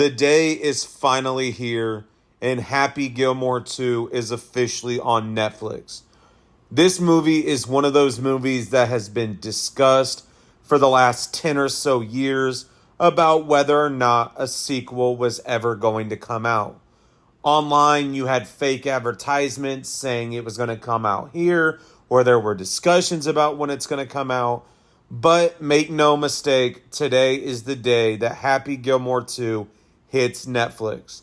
The day is finally here, and Happy Gilmore 2 is officially on Netflix. This movie is one of those movies that has been discussed for the last 10 or so years about whether or not a sequel was ever going to come out. Online, you had fake advertisements saying it was going to come out here, or there were discussions about when it's going to come out. But make no mistake, today is the day that Happy Gilmore 2 hits Netflix.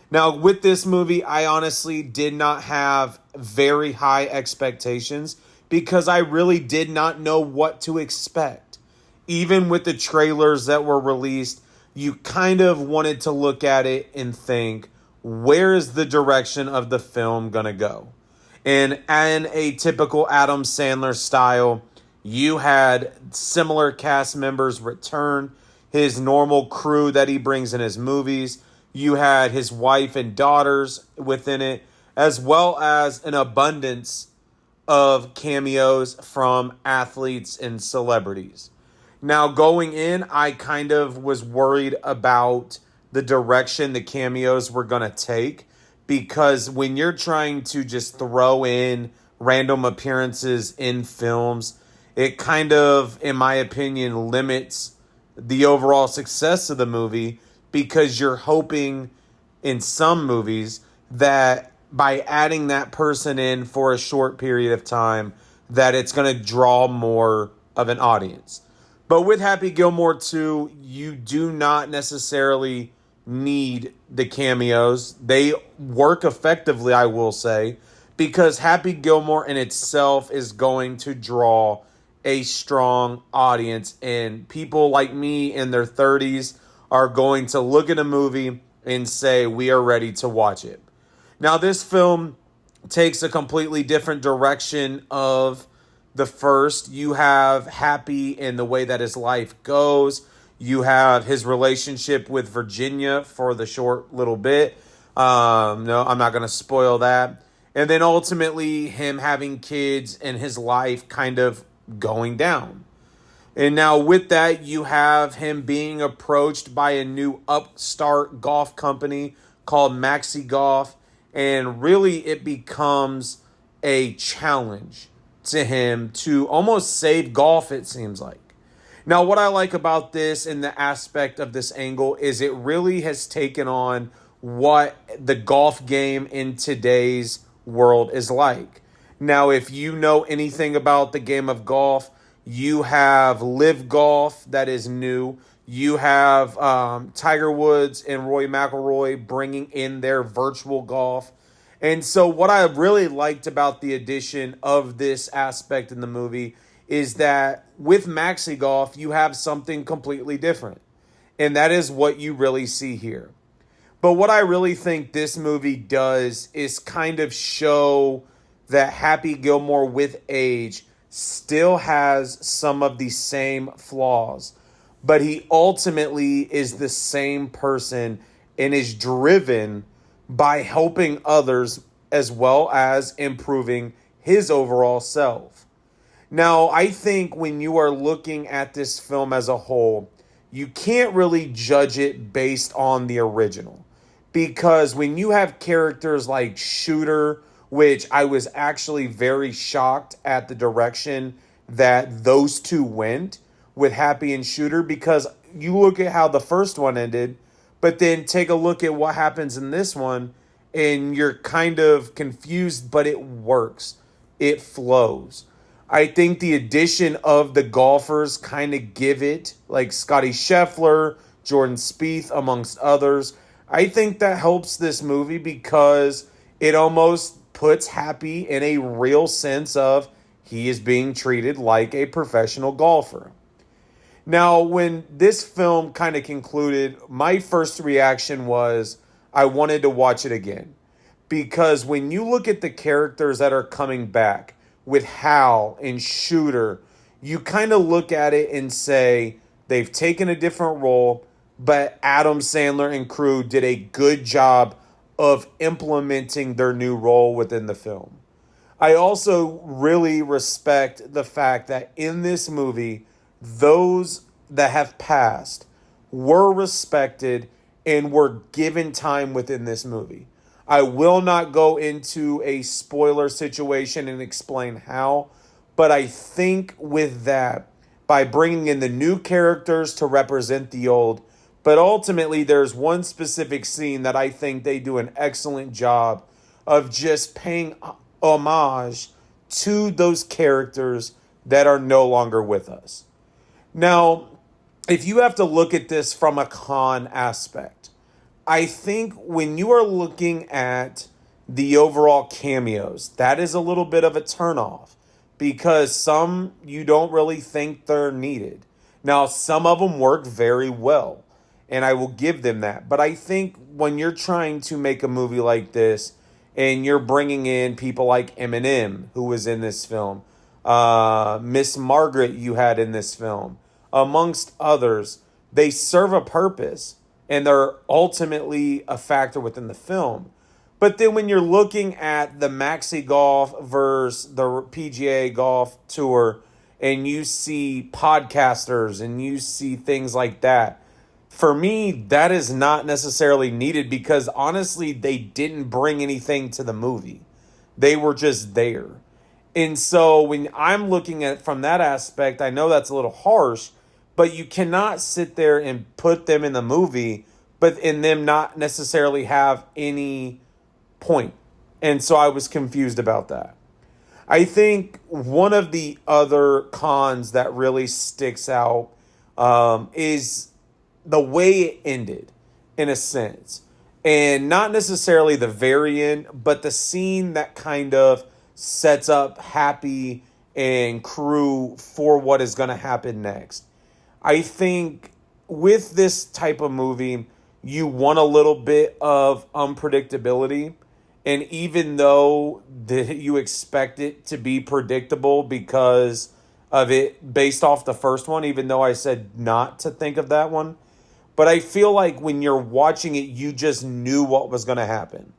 Now, with this movie, I honestly did not have very high expectations because I really did not know what to expect. Even with the trailers that were released, you kind of wanted to look at it and think, where is the direction of the film going to go? And in a typical Adam Sandler style, you had similar cast members return, his normal crew that he brings in his movies. You had his wife and daughters within it, as well as an abundance of cameos from athletes and celebrities. Now, going in, I kind of was worried about the direction the cameos were going to take, because when you're trying to just throw in random appearances in films, it kind of, in my opinion, limits the overall success of the movie, because you're hoping in some movies that by adding that person in for a short period of time, that it's going to draw more of an audience. But with Happy Gilmore 2, you do not necessarily need the cameos. They work effectively, I will say, because Happy Gilmore in itself is going to draw a strong audience, and people like me in their 30s are going to look at a movie and say, we are ready to watch it. Now, this film takes a completely different direction of the first. You have Happy and the way that his life goes. You have his relationship with Virginia for the short little bit. No, I'm not going to spoil that. And then ultimately him having kids and his life kind of going down. And now with that, you have him being approached by a new upstart golf company called Maxi Golf. And really it becomes a challenge to him to almost save golf, it seems like. Now, what I like about this in the aspect of this angle is it really has taken on what the golf game in today's world is like. Now, if you know anything about the game of golf, you have Live Golf that is new. You have Tiger Woods and Roy McIlroy bringing in their virtual golf. And so what I really liked about the addition of this aspect in the movie is that with Maxi Golf, you have something completely different. And that is what you really see here. But what I really think this movie does is kind of show that Happy Gilmore with age still has some of the same flaws, but he ultimately is the same person and is driven by helping others as well as improving his overall self. Now, I think when you are looking at this film as a whole, you can't really judge it based on the original, because when you have characters like Shooter, which I was actually very shocked at the direction that those two went with Happy and Shooter, because you look at how the first one ended, but then take a look at what happens in this one, and you're kind of confused, but it works. It flows. I think the addition of the golfers kind of give it, like Scotty Scheffler, Jordan Spieth, amongst others. I think that helps this movie because it almost puts Happy in a real sense of he is being treated like a professional golfer. Now, when this film kind of concluded, my first reaction was I wanted to watch it again. Because when you look at the characters that are coming back with Hal and Shooter, you kind of look at it and say they've taken a different role, but Adam Sandler and crew did a good job of implementing their new role within the film. I also really respect the fact that in this movie, those that have passed were respected and were given time within this movie. I will not go into a spoiler situation and explain how, but I think with that, by bringing in the new characters to represent the old, but ultimately there's one specific scene that I think they do an excellent job of just paying homage to those characters that are no longer with us. Now, if you have to look at this from a con aspect, I think when you are looking at the overall cameos, that is a little bit of a turnoff because some you don't really think they're needed. Now, some of them work very well, and I will give them that. But I think when you're trying to make a movie like this and you're bringing in people like Eminem, who was in this film, Miss Margaret you had in this film, amongst others, they serve a purpose and they're ultimately a factor within the film. But then when you're looking at the Maxi Golf versus the PGA Golf Tour and you see podcasters and you see things like that, for me, that is not necessarily needed because honestly, they didn't bring anything to the movie. They were just there. And so when I'm looking at it from that aspect, I know that's a little harsh, but you cannot sit there and put them in the movie, but in them not necessarily have any point. And so I was confused about that. I think one of the other cons that really sticks out is the way it ended, in a sense. And not necessarily the very end, but the scene that kind of sets up Happy and crew for what is going to happen next. I think with this type of movie, you want a little bit of unpredictability. And even though you expect it to be predictable because of it based off the first one, even though I said not to think of that one, but I feel like when you're watching it, you just knew what was going to happen.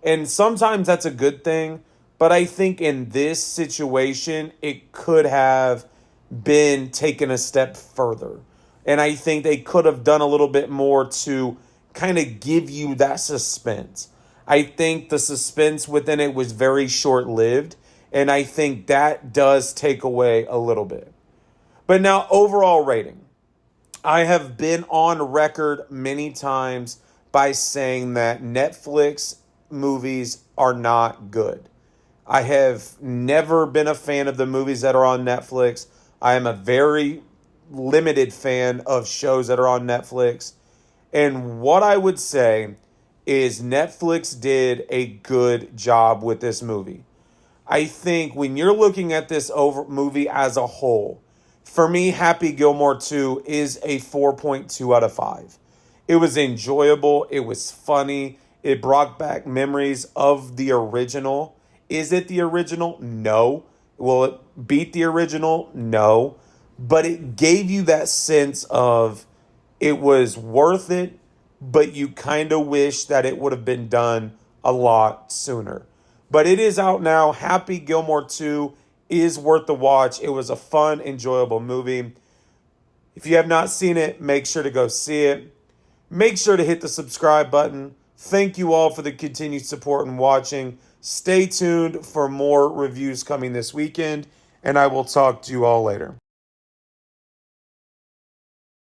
And sometimes that's a good thing, but I think in this situation, it could have been taken a step further. And I think they could have done a little bit more to kind of give you that suspense. I think the suspense within it was very short-lived, and I think that does take away a little bit. But now, overall rating. I have been on record many times by saying that Netflix movies are not good. I have never been a fan of the movies that are on Netflix. I am a very limited fan of shows that are on Netflix. And what I would say is Netflix did a good job with this movie. I think when you're looking at this movie as a whole, for me, Happy Gilmore 2 is a 4.2 out of 5. It was enjoyable. It was funny. It brought back memories of the original. Is it the original? No. Will it beat the original? No. But it gave you that sense of it was worth it, but you kind of wish that it would have been done a lot sooner. But it is out now. Happy Gilmore 2 is worth the watch. It was a fun, enjoyable movie. If you have not seen it, make sure to go see it. Make sure to hit the subscribe button. Thank you all for the continued support and watching. Stay tuned for more reviews coming this weekend, and I will talk to you all later.